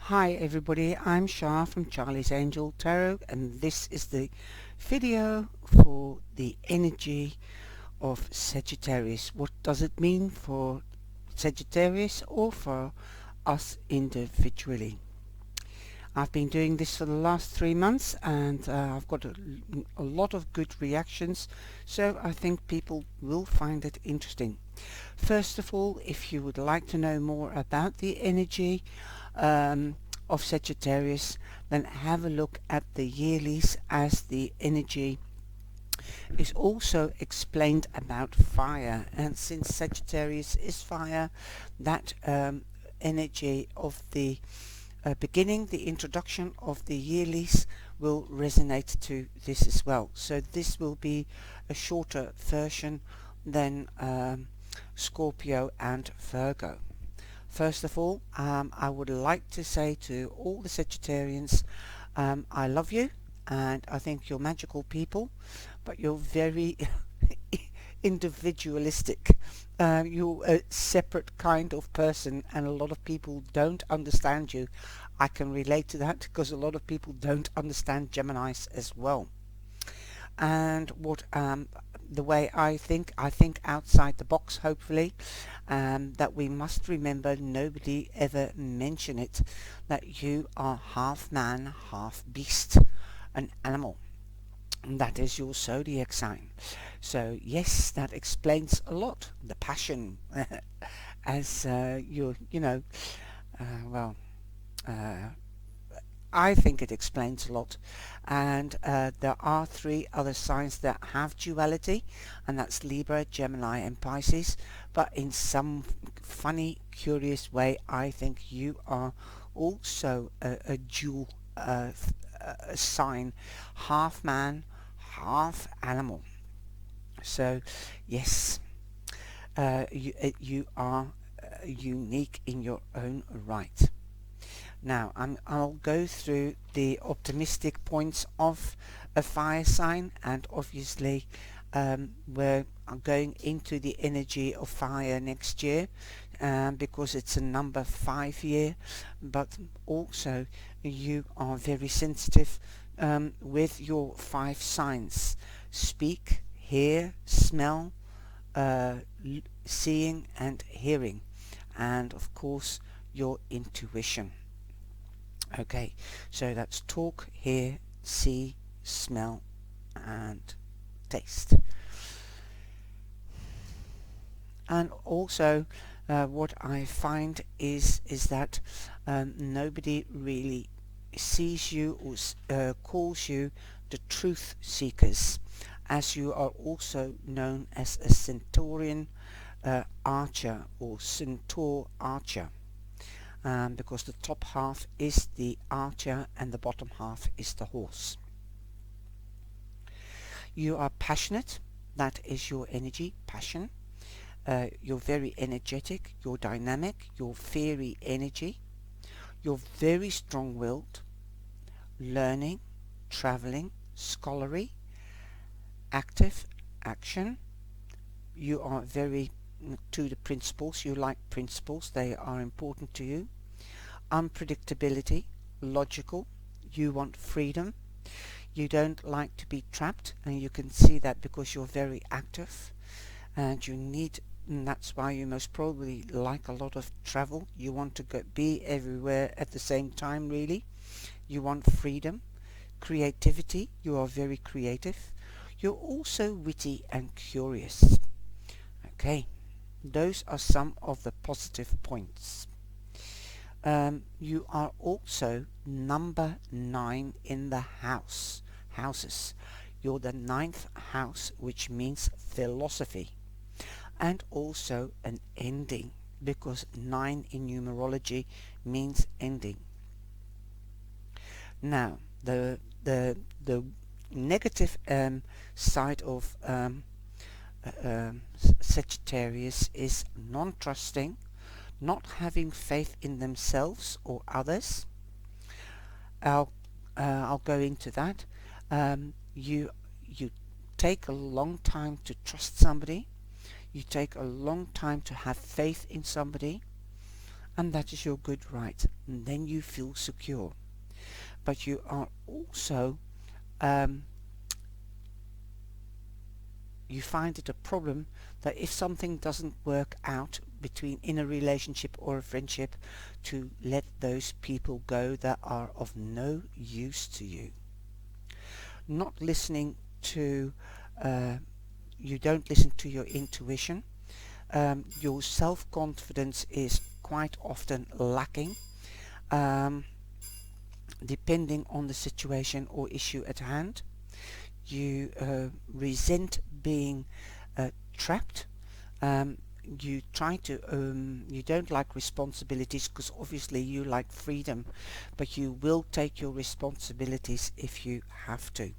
Hi everybody, I'm Shah from Charlie's Angel Tarot, and this is the video for the energy of Sagittarius. What does it mean for Sagittarius or for us individually? I've been doing this for the last 3 months, and I've got a lot of good reactions, so I think people will find it interesting. First of all, if you would like to know more about the energy of Sagittarius, then have a look at the yearlies, as the energy is also explained about fire, and since Sagittarius is fire, that energy of the beginning, the introduction of the yearlies, will resonate to this as well. So this will be a shorter version than Scorpio and Virgo. First of all, I would like to say to all the Sagittarians, I love you, and I think you're magical people, but you're very individualistic. You're a separate kind of person, and a lot of people don't understand you. I can relate to that because a lot of people don't understand Geminis as well. And what the way I think outside the box, hopefully, that we must remember, nobody ever mention it, that you are half man, half beast, an animal. And that is your zodiac sign. So yes, that explains a lot. The passion, as well, I think it explains a lot. And there are 3 other signs that have duality, and that's Libra, Gemini and Pisces, but in some funny, curious way, I think you are also a dual sign, half man, half animal. So yes, you are unique in your own right. Now I'll go through the optimistic points of a fire sign, and obviously we're going into the energy of fire next year, because it's a number 5 year, but also you are very sensitive with your 5 signs: speak, hear, smell, seeing and hearing, and of course your intuition. Okay, so that's talk, hear, see, smell and taste. And also what I find is that nobody really sees you or calls you the truth seekers, as you are also known as a Centaurian archer or centaur archer, because the top half is the archer and the bottom half is the horse. You are passionate, that is your energy, passion. You're very energetic, you're dynamic, you're fairy energy. You're very strong-willed, learning, traveling, scholarly, active, action. You are very to the principles. You like principles, they are important to you. Unpredictability, logical. You want freedom. You don't like to be trapped, and you can see that because you're very active, and you need, and that's why you most probably like a lot of travel. You want to be everywhere at the same time, really. You want freedom. Creativity, you are very creative. You're also witty and curious. Okay, those are some of the positive points. You are also number 9 in the houses. You're the 9th house, which means philosophy, and also an ending, because 9 in numerology means ending. Now the negative side of Sagittarius is non-trusting, not having faith in themselves or others. I'll go into that. You take a long time to trust somebody. You take a long time to have faith in somebody. and that is your good right, and then you feel secure. But you are also you find it a problem that if something doesn't work out in a relationship or a friendship, to let those people go that are of no use to you. Not listening to you don't listen to your intuition. Your self-confidence is quite often lacking, um, depending on the situation or issue at hand. You resent being trapped. Um, you try to you don't like responsibilities because obviously you like freedom, but you will take your responsibilities if you have to,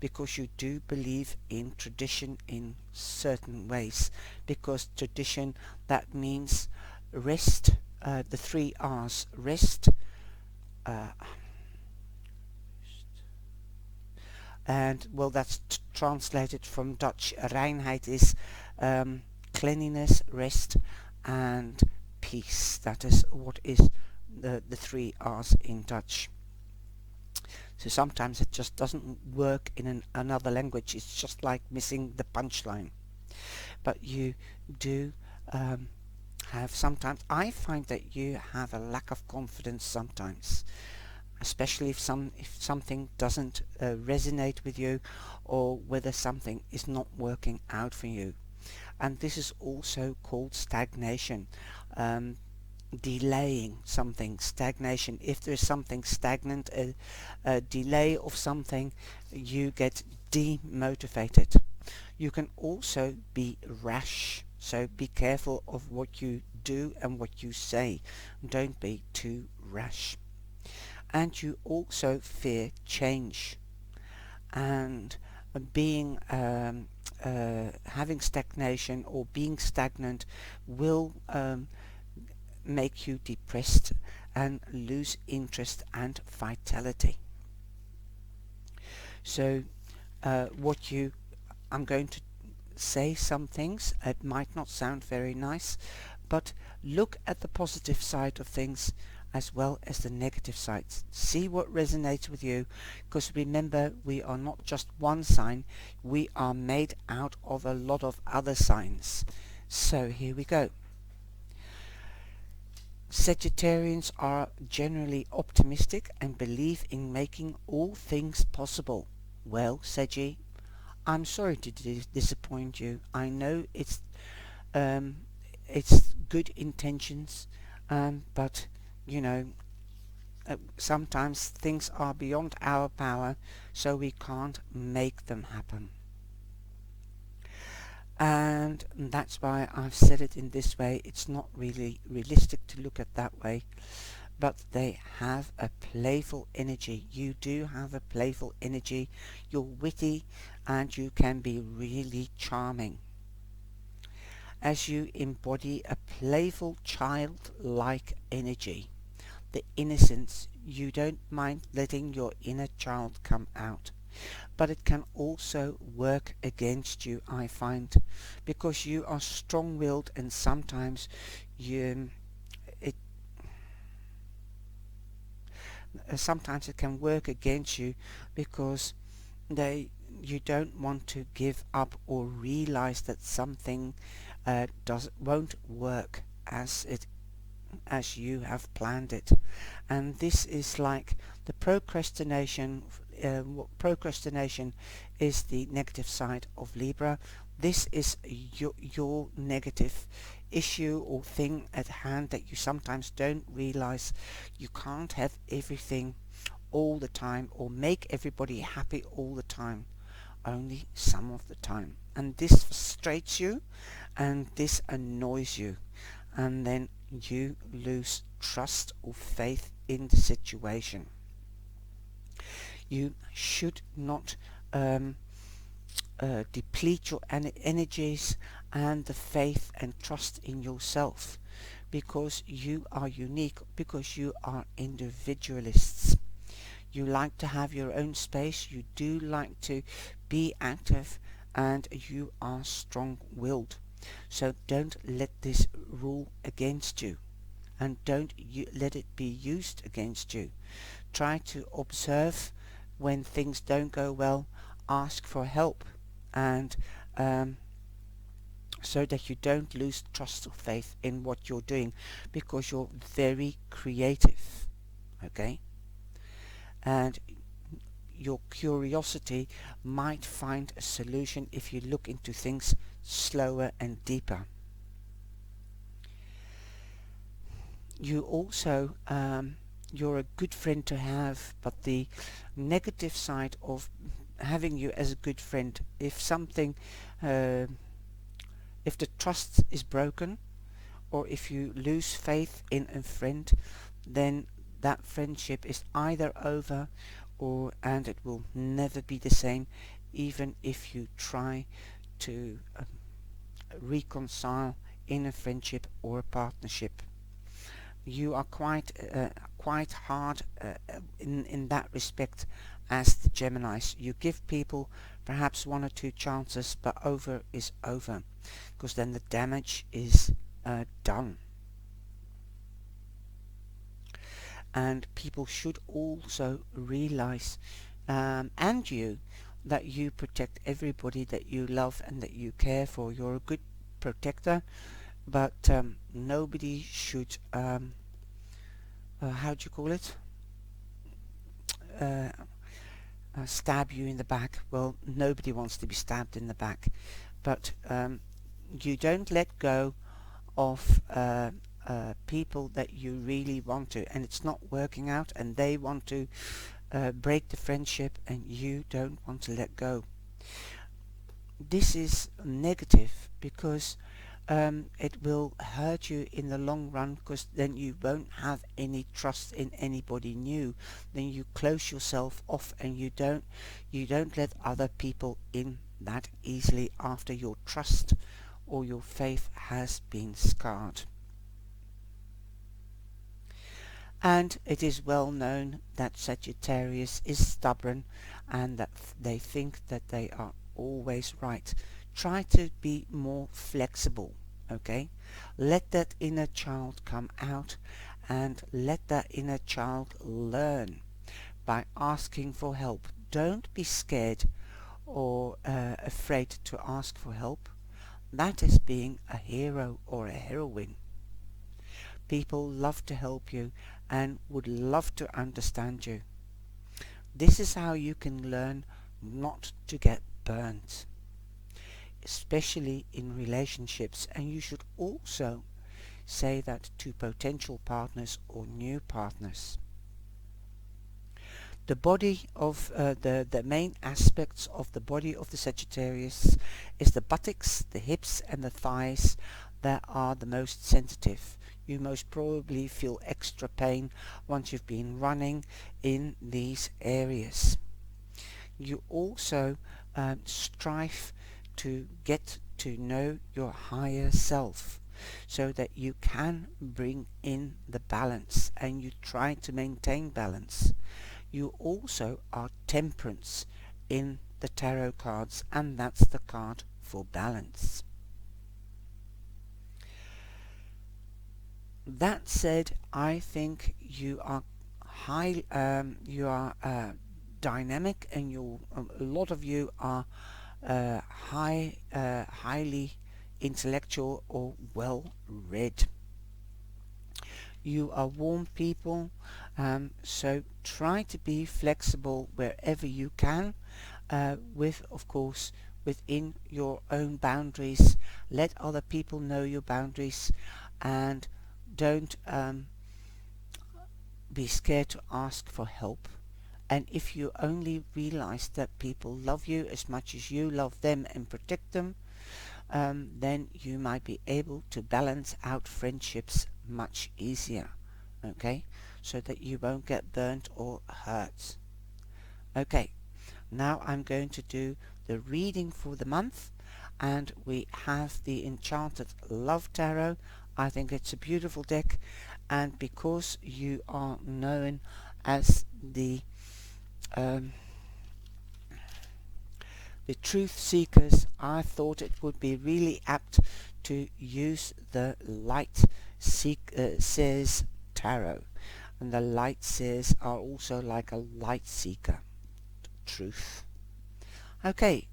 because you do believe in tradition in certain ways, because tradition, that means rest, the three R's: rest, uh, and well, that's translated from Dutch. Reinheid is cleanliness, rest, and peace. That is what is the three R's in Dutch. So sometimes it just doesn't work in another language. It's just like missing the punchline. But you do have sometimes. I find that you have a lack of confidence sometimes, especially if something doesn't resonate with you, or whether something is not working out for you. And this is also called stagnation. Delaying something, stagnation. If there is something stagnant, a delay of something, you get demotivated. You can also be rash, so be careful of what you do and what you say. Don't be too rash. And you also fear change, and being having stagnation or being stagnant will make you depressed and lose interest and vitality. So I'm going to say some things. It might not sound very nice, but look at the positive side of things as well as the negative sides. See what resonates with you, because remember, we are not just one sign, we are made out of a lot of other signs. So here we go. Sagittarians are generally optimistic and believe in making all things possible. Well, Saggy, I'm sorry to disappoint you. I know it's good intentions, but you know, sometimes things are beyond our power, so we can't make them happen. And that's why I've said it in this way. It's not really realistic to look at that way, but they have a playful energy. You do have a playful energy. You're witty and you can be really charming, as you embody a playful childlike energy. The innocence, you don't mind letting your inner child come out. But it can also work against you, I find, because you are strong-willed, and sometimes sometimes it can work against you because you don't want to give up or realize that something won't work as you have planned it. And this is like the procrastination. Procrastination is the negative side of Libra. This is your negative issue or thing at hand that you sometimes don't realize. You can't have everything all the time or make everybody happy all the time, only some of the time. And this frustrates you and this annoys you, and then you lose trust or faith in the situation. You should not deplete your energies and the faith and trust in yourself, because you are unique, because you are individualists. You like to have your own space, you do like to be active, and you are strong-willed. So don't let this rule against you. and don't let it be used against you. Try to observe when things don't go well, ask for help, and so that you don't lose trust or faith in what you're doing, because you're very creative, okay? And your curiosity might find a solution if you look into things slower and deeper. You also, you're a good friend to have, but the negative side of having you as a good friend, if something, if the trust is broken, or if you lose faith in a friend, then that friendship is either over, or and it will never be the same, even if you try to reconcile in a friendship or a partnership. You are quite hard in that respect as the Geminis. You give people perhaps one or two chances, but over is over, because then the damage is done. And people should also realize, and you, that you protect everybody that you love and that you care for. You're a good protector, but nobody should, how do you call it? Stab you in the back. Well, nobody wants to be stabbed in the back, but you don't let go of people that you really want to, and it's not working out, and they want to break the friendship, and you don't want to let go. This is negative, because it will hurt you in the long run, because then you won't have any trust in anybody new. Then you close yourself off, and you don't let other people in that easily after your trust or your faith has been scarred. And it is well known that Sagittarius is stubborn, and that they think that they are always right. Try to be more flexible, okay? Let that inner child come out, and let that inner child learn by asking for help. Don't be scared or afraid to ask for help. That is being a hero or a heroine. People love to help you and would love to understand you. This is how you can learn not to get burnt, especially in relationships, and you should also say that to potential partners or new partners. The body of the main aspects of the body of the Sagittarius is the buttocks, the hips and the thighs that are the most sensitive. You most probably feel extra pain once you've been running in these areas. You also strive to get to know your higher self, so that you can bring in the balance, and you try to maintain balance. You also are temperance in the tarot cards, and that's the card for balance. That said, I think you are dynamic, and a lot of you are highly intellectual or well read. You are warm people, so try to be flexible wherever you can, with, of course, within your own boundaries. Let other people know your boundaries, and don't be scared to ask for help. And if you only realize that people love you as much as you love them and protect them, then you might be able to balance out friendships much easier, okay, so that you won't get burnt or hurt. Okay, now I'm going to do the reading for the month, and we have the Enchanted Love Tarot. I think it's a beautiful deck, and because you are known as the truth seekers, I thought it would be really apt to use the Light Says Tarot. And the Light Says are also like a light seeker. Truth. Okay,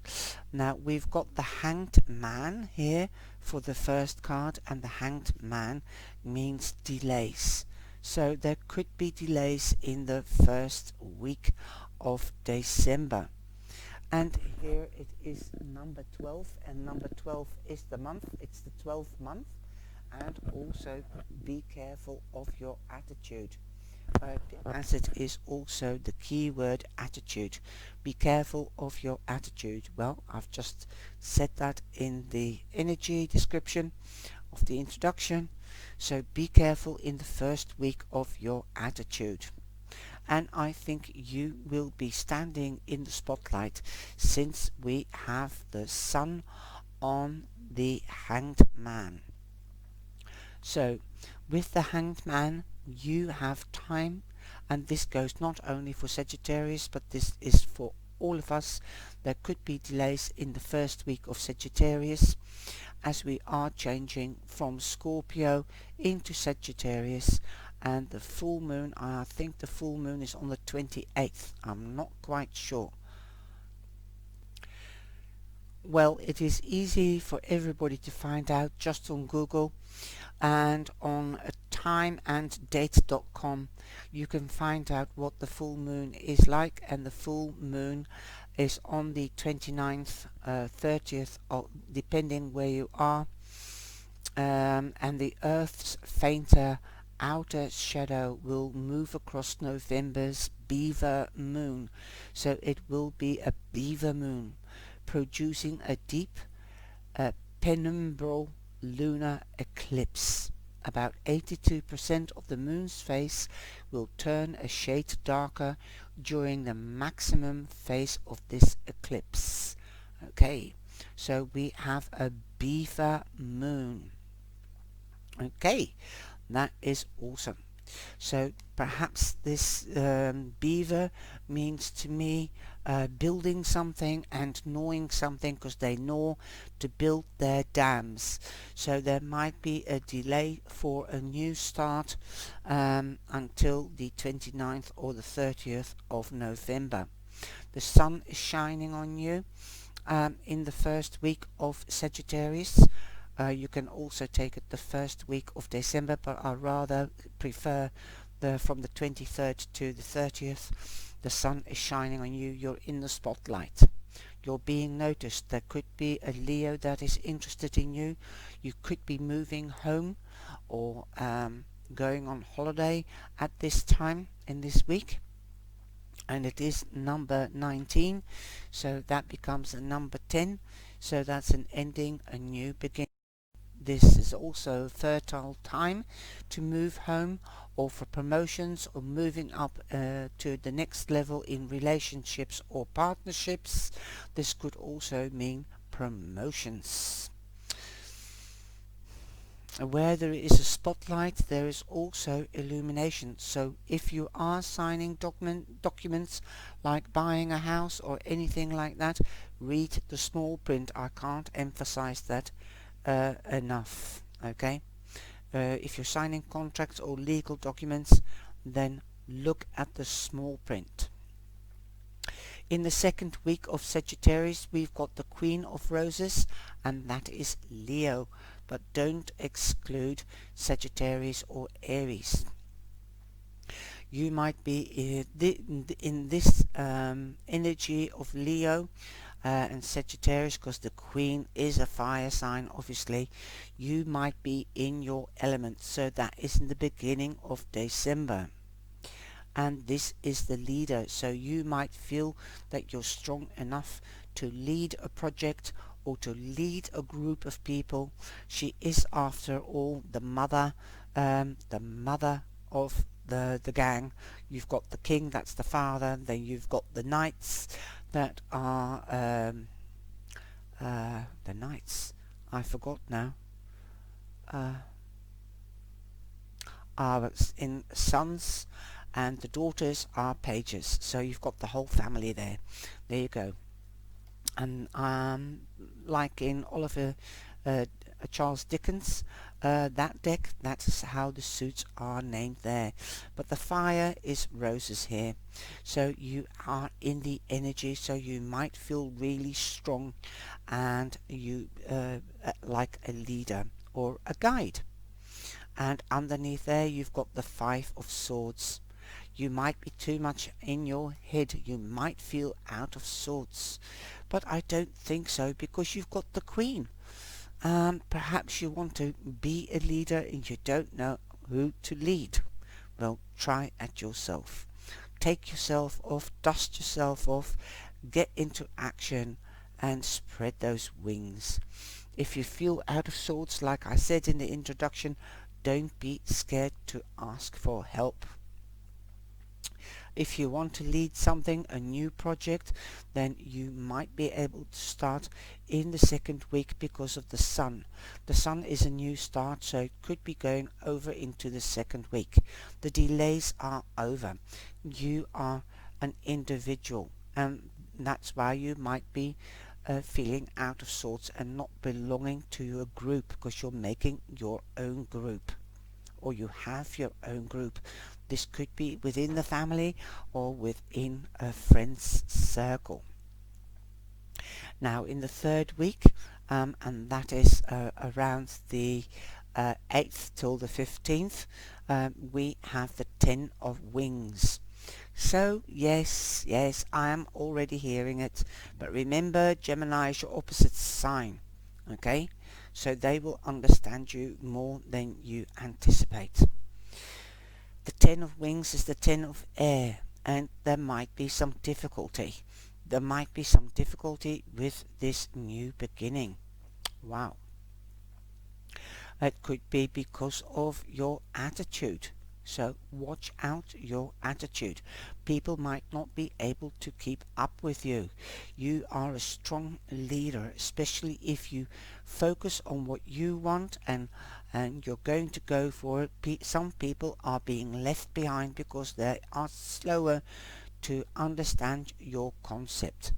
now we've got the Hanged Man here for the first card, and the Hanged Man means delays. So there could be delays in the first week of December. And here it is number 12, and number 12 is the month, it's the 12th month. And also be careful of your attitude, as it is also the keyword attitude. Be careful of your attitude. Well, I've just said that in the energy description of the introduction. So be careful in the first week of your attitude. And I think you will be standing in the spotlight, since we have the Sun on the Hanged Man. So with the Hanged Man you have time, and this goes not only for Sagittarius, but this is for all of us. There could be delays in the first week of Sagittarius, as we are changing from Scorpio into Sagittarius. And the full moon, I think the full moon is on the 28th, I'm not quite sure. Well, it is easy for everybody to find out just on Google, and on timeanddate.com you can find out what the full moon is like. And the full moon is on the 29th, 30th, depending where you are, and the Earth's fainter outer shadow will move across November's beaver moon. So it will be a beaver moon, producing a deep penumbral lunar eclipse. About 82% of the moon's face will turn a shade darker during the maximum phase of this eclipse. Okay, so we have a beaver moon. Okay, that is awesome. So perhaps this beaver means to me building something and gnawing something, because they gnaw to build their dams. So there might be a delay for a new start until the 29th or the 30th of November. The sun is shining on you in the first week of Sagittarius. You can also take it the first week of December, but I rather prefer from the 23rd to the 30th. The sun is shining on you, you're in the spotlight, you're being noticed. There could be a Leo that is interested in you. You could be moving home or going on holiday at this time in this week. And it is number 19, so that becomes a number 10. So that's an ending, a new beginning. This is also a fertile time to move home, or for promotions, or moving up to the next level in relationships or partnerships. This could also mean promotions. Where there is a spotlight, there is also illumination. So if you are signing documents like buying a house or anything like that, read the small print. I can't emphasize that enough. Okay, if you're signing contracts or legal documents, then look at the small print. In the second week of Sagittarius, we've got the Queen of Roses, and that is Leo, but don't exclude Sagittarius or Aries. You might be in this energy of Leo and Sagittarius, because the Queen is a fire sign, obviously. You might be in your element, so that is in the beginning of December. And this is the leader, so you might feel that you're strong enough to lead a project or to lead a group of people. She is, after all, the mother of the gang. You've got the king, that's the father. Then you've got the knights that are the knights. I forgot now. Are in sons, and the daughters are pages. So you've got the whole family there. There you go. And like in Oliver Charles Dickens, that deck, that's how the suits are named there. But the fire is roses here. So you are in the energy, so you might feel really strong and you like a leader or a guide. And underneath there you've got the Five of Swords. You might be too much in your head. You might feel out of sorts. But I don't think so, because you've got the Queen. Perhaps you want to be a leader and you don't know who to lead. Well, try at yourself. Take yourself off, dust yourself off, get into action and spread those wings. If you feel out of sorts, like I said in the introduction, don't be scared to ask for help. If you want to lead something, a new project, then you might be able to start in the second week because of the sun. The sun is a new start, so it could be going over into the second week. The delays are over. You are an individual, and that's why you might be feeling out of sorts and not belonging to a group, because you're making your own group, or you have your own group. This could be within the family or within a friend's circle. Now in the third week, and that is around the 8th till the 15th, we have the 10 of Wings. So yes, I am already hearing it, but remember, Gemini is your opposite sign, okay? So they will understand you more than you anticipate. The 10 of Wings is the 10 of Air, and there might be some difficulty. There might be some difficulty with this new beginning. Wow. It could be because of your attitude. So watch out your attitude. People might not be able to keep up with you. You are a strong leader, especially if you focus on what you want and you're going to go for it. Some people are being left behind because they are slower to understand your concept.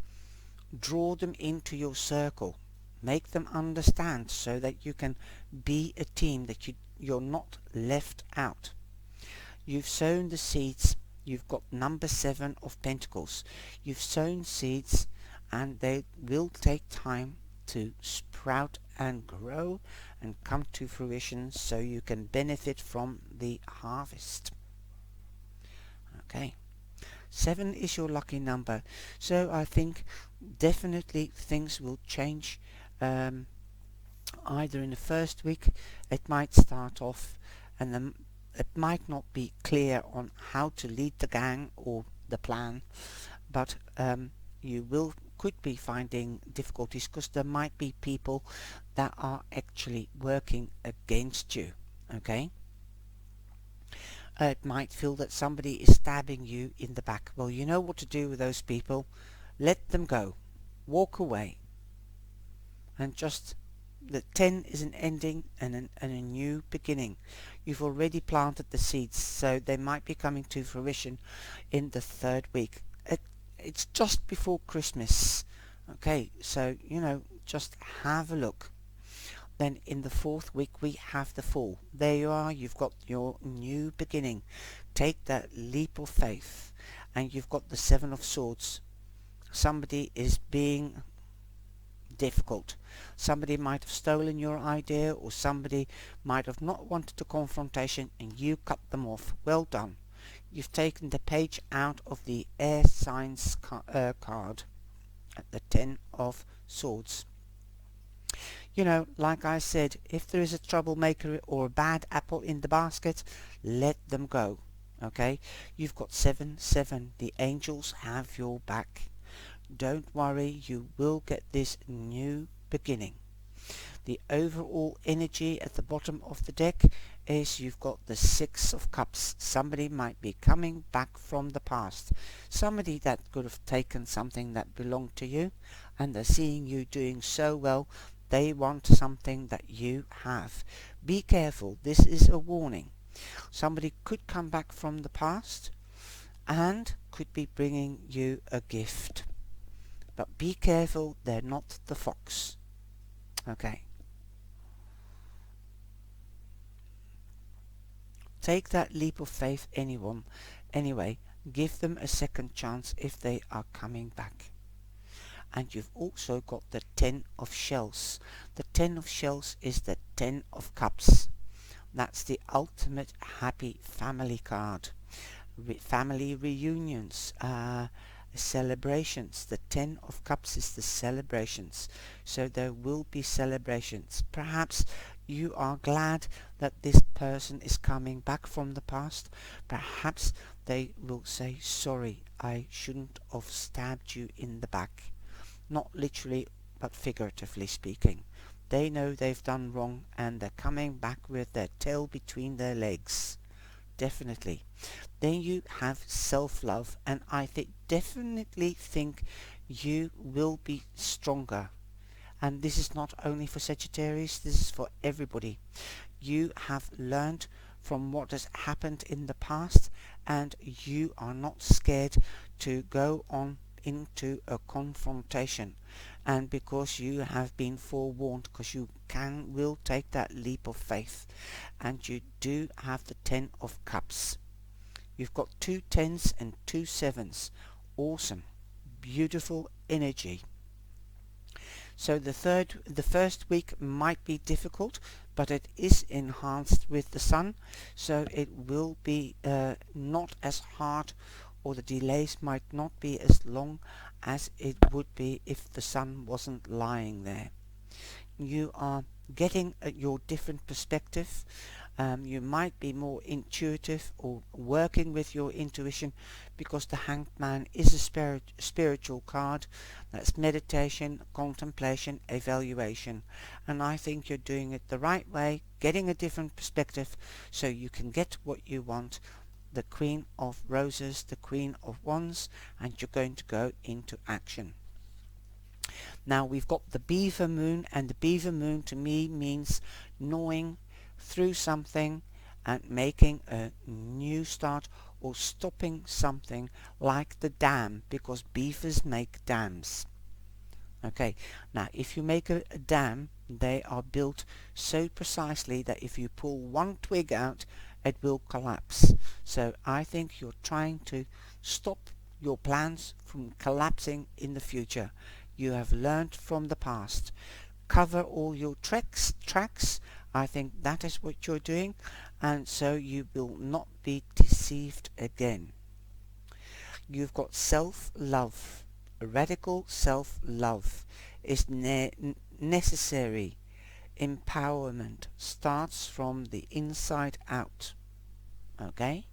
Draw them into your circle. Make them understand so that you can be a team, that you're not left out. You've sown the seeds. You've got number 7 of Pentacles. You've sown seeds and they will take time to sprout and grow and come to fruition so you can benefit from the harvest. Okay. 7 is your lucky number. So I think definitely things will change. Either in the first week it might start off and then it might not be clear on how to lead the gang or the plan, but you could be finding difficulties because there might be people that are actually working against you. Okay, it might feel that somebody is stabbing you in the back. Well, you know what to do with those people. Let them go, walk away, and just the 10 is an ending and a new beginning. You've already planted the seeds, so they might be coming to fruition in the third week. It's just before Christmas. Okay, so, just have a look. Then in the fourth week we have the Fool. There you are, you've got your new beginning. Take that leap of faith. And you've got the 7 of Swords. Somebody is being difficult. Somebody might have stolen your idea, or somebody might have not wanted a confrontation and you cut them off. Well done. You've taken the page out of the air signs card at the 10 of Swords. Like I said, if there is a troublemaker or a bad apple in the basket, let them go. Okay? You've got 7-7. The angels have your back. Don't worry, you will get this new beginning. The overall energy at the bottom of the deck is you've got the 6 of Cups. Somebody might be coming back from the past. Somebody that could have taken something that belonged to you, and they're seeing you doing so well, they want something that you have. Be careful, this is a warning. Somebody could come back from the past and could be bringing you a gift. But be careful, they're not the fox. Okay. take that leap of faith anyway. Give them a second chance if they are coming back. And you've also got the 10 of shells. The 10 of shells is the 10 of cups. That's the ultimate happy family card. Family reunions, celebrations. The 10 of cups is the celebrations. So there will be celebrations. Perhaps you are glad that this person is coming back from the past. Perhaps they will say, sorry, I shouldn't have stabbed you in the back. Not literally, but figuratively speaking. They know they've done wrong and they're coming back with their tail between their legs. Definitely. Then you have self-love, and I definitely think you will be stronger. And this is not only for Sagittarius, this is for everybody. You have learned from what has happened in the past, and you are not scared to go on into a confrontation. And because you have been forewarned, because you will take that leap of faith, and you do have the 10 of cups. You've got 2 10s and 2 7s. Awesome. Beautiful energy. So the first week might be difficult, but it is enhanced with the sun, so it will be not as hard, or the delays might not be as long as it would be if the sun wasn't lying there. You are getting your different perspective. You might be more intuitive or working with your intuition, because the Hanged Man is a spiritual card. That's meditation, contemplation, evaluation. And I think you're doing it the right way, getting a different perspective so you can get what you want. The Queen of Roses, the Queen of Wands, and you're going to go into action. Now we've got the Beaver Moon, and the Beaver Moon to me means gnawing through something and making a new start, or stopping something like the dam, because beavers make dams. Okay, now if you make a dam, they are built so precisely that if you pull one twig out, it will collapse. So I think you're trying to stop your plans from collapsing in the future. You have learned from the past. Cover all your tracks. I think that is what you're doing, and so you will not be deceived again. You've got self-love. Radical self-love is necessary. Empowerment starts from the inside out. Okay?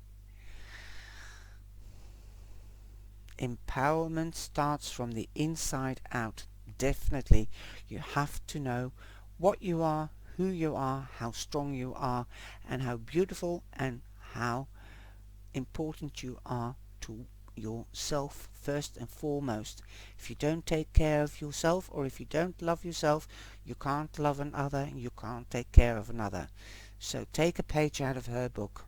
Empowerment starts from the inside out. Definitely. You have to know what you are, who you are, how strong you are, and how beautiful and how important you are to yourself first and foremost. If you don't take care of yourself, or if you don't love yourself, you can't love another, and you can't take care of another. So take a page out of her book.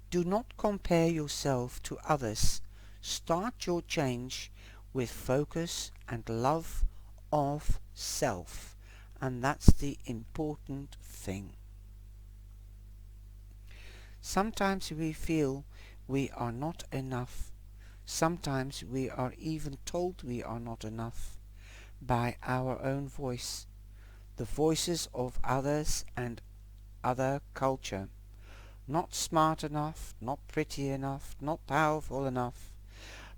Do not compare yourself to others. Start your change with focus and love of self, and that's the important thing. Sometimes we feel we are not enough. Sometimes we are even told we are not enough by our own voice, the voices of others and other culture. Not smart enough, not pretty enough, not powerful enough,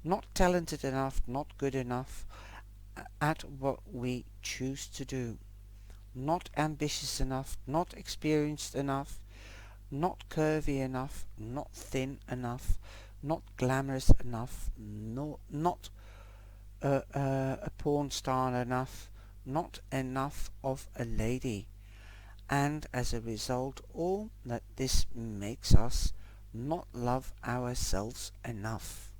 not talented enough, not good enough at what we choose to do. Not ambitious enough, not experienced enough, not curvy enough, not thin enough, not glamorous enough, not a porn star enough, not enough of a lady. And as a result, all that this makes us not love ourselves enough.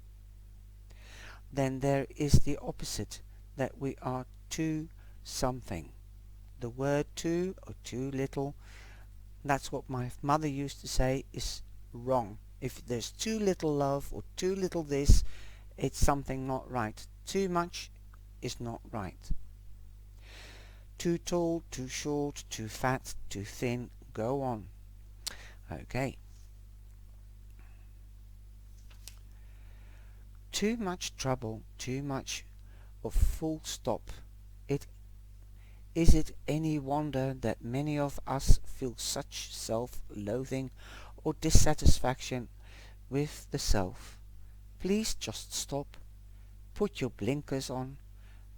Then there is the opposite, that we are too something. The word too, or too little, that's what my mother used to say, is wrong. If there's too little love or too little this, it's something not right. Too much is not right. Too tall, too short, too fat, too thin, go on. Okay. Too much trouble, too much of full stop. Is it any wonder that many of us feel such self-loathing or dissatisfaction with the self? Please just stop, put your blinkers on,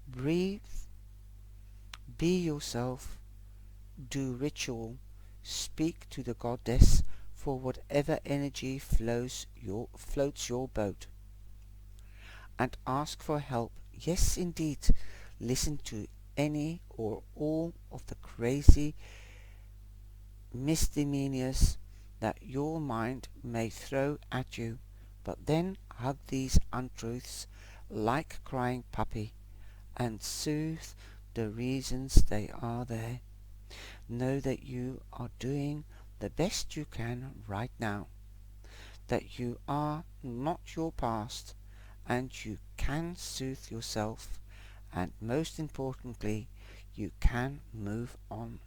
breathe, be yourself, do ritual, speak to the goddess for whatever energy floats your boat, and ask for help. Yes, indeed, listen to any or all of the crazy misdemeanors that your mind may throw at you, but then hug these untruths like crying puppy and soothe the reasons they are there. Know that you are doing the best you can right now, that you are not your past, and you can soothe yourself, and most importantly, you can move on.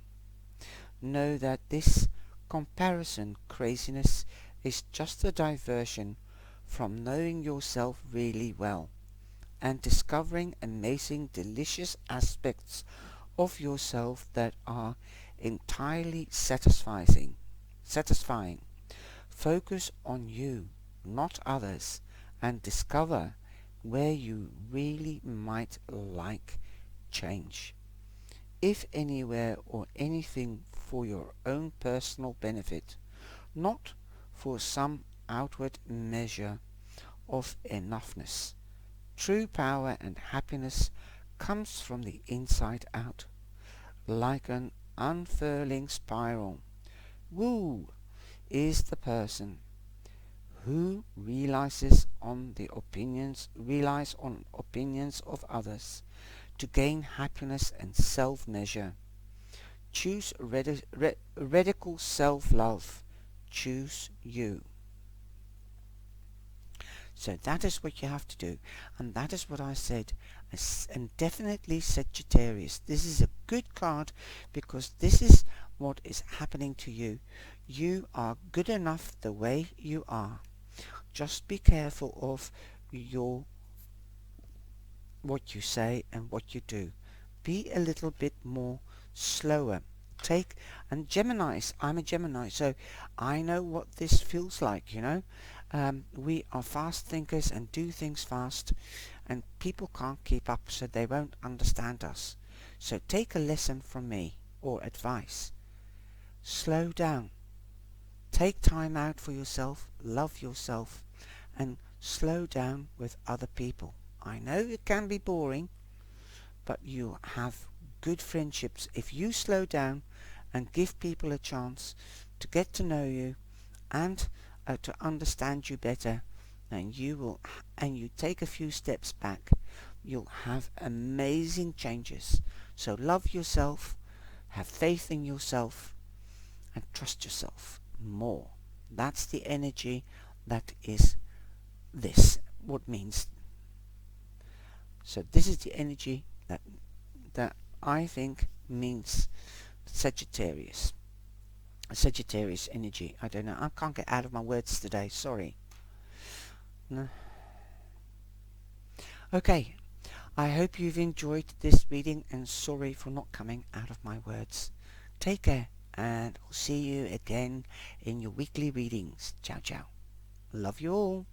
Know that this comparison craziness is just a diversion from knowing yourself really well and discovering amazing, delicious aspects of yourself that are entirely satisfying. Focus on you, not others, and discover where you really might like change, if anywhere or anything, for your own personal benefit, not for some outward measure of enoughness. True power and happiness comes from the inside out, like an unfurling spiral. Woo is the person who relies on opinions of others to gain happiness and self-measure. Choose radical self-love. Choose you. So that is what you have to do, and that is what I said. And definitely Sagittarius, this is a good card because this is what is happening to you. You are good enough the way you are. Just be careful of what you say and what you do. Be a little bit more slower. And Geminis, I'm a Gemini, so I know what this feels like, you know. We are fast thinkers and do things fast, and people can't keep up, so they won't understand us. So take a lesson from me, or advice. Slow down. Take time out for yourself, love yourself, and slow down with other people. I know it can be boring, but you have good friendships if you slow down and give people a chance to get to know you and to understand you better, and you take a few steps back, you'll have amazing changes. So love yourself, have faith in yourself, and trust yourself more. That's the energy that is this, what means. So this is the energy that I think means Sagittarius. Sagittarius energy. I don't know. I can't get out of my words today. Sorry. No. Okay. I hope you've enjoyed this reading, and sorry for not coming out of my words. Take care, and I'll see you again in your weekly readings. Ciao, ciao. Love you all.